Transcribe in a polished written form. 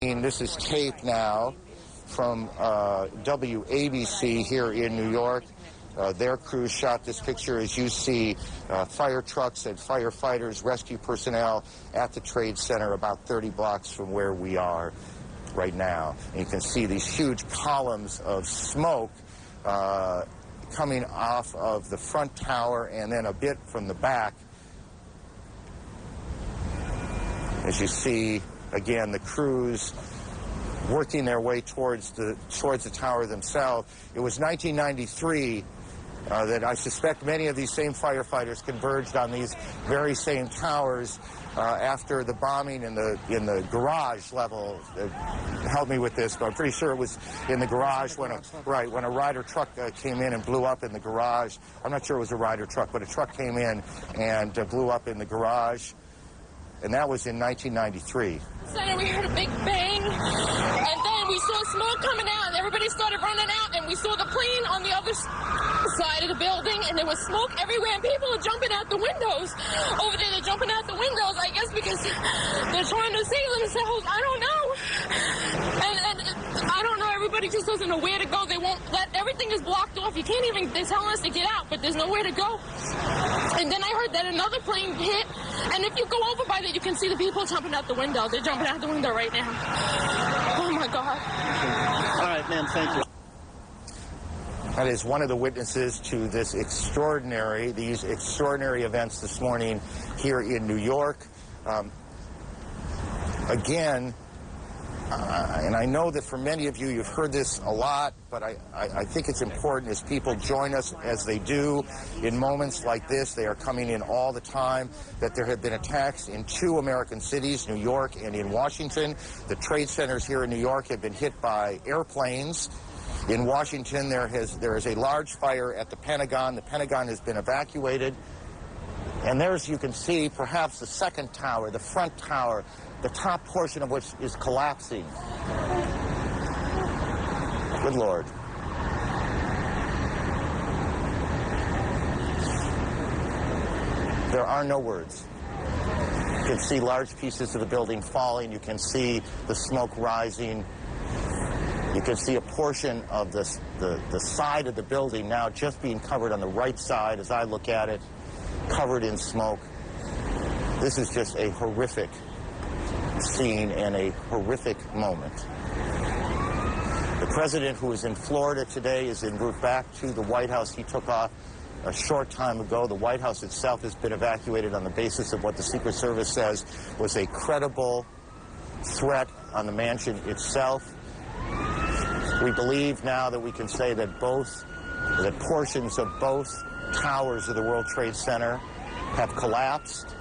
This is tape now from WABC here in New York. Their crew shot this picture as you see fire trucks and firefighters, rescue personnel at the Trade Center about 30 blocks from where we are right now. And you can see these huge columns of smoke coming off of the front tower and then a bit from the back. As you see, again, the crews working their way towards the tower themselves. It was 1993 that I suspect many of these same firefighters converged on these very same towers after the bombing in the garage level. Help me with this, but I'm pretty sure it was in the garage when a Ryder truck came in and blew up in the garage. I'm not sure it was a Ryder truck, but a truck came in and blew up in the garage. And that was in 1993. Center, we heard a big bang, and then we saw smoke coming out, and everybody started running out, and we saw the plane on the other side of the building, and there was smoke everywhere, and people are jumping out the windows. Over there, they're jumping out the windows, I guess because they're trying to save themselves. I don't know. And I don't know, everybody just doesn't know where to go. They won't everything is blocked off. You can't even, they're telling us to get out, but there's nowhere to go. And then I heard that another plane hit, and if you go over by there, you can see the people jumping out the window. They're jumping out the window right now. Oh, my God. All right, ma'am, thank you. That is one of the witnesses to these extraordinary events this morning here in New York. Again, and I know that for many of you, you've heard this a lot, but I think it's important as people join us as they do in moments like this. They are coming in all the time, that there have been attacks in 2 American cities, New York and in Washington. The trade centers here in New York have been hit by airplanes. In Washington, there is a large fire at the Pentagon. The Pentagon has been evacuated. And there's, you can see, perhaps the second tower, the front tower, the top portion of which is collapsing. Good Lord. There are no words. You can see large pieces of the building falling. You can see the smoke rising. You can see a portion of the side of the building now just being covered on the right side as I look at it, covered in smoke. This is just a horrific scene and a horrific moment. The president, who is in Florida today, is en route back to the White House. He took off a short time ago. The White House itself has been evacuated on the basis of what the Secret Service says was a credible threat on the mansion itself. We believe now that we can say that portions of both towers of the World Trade Center have collapsed.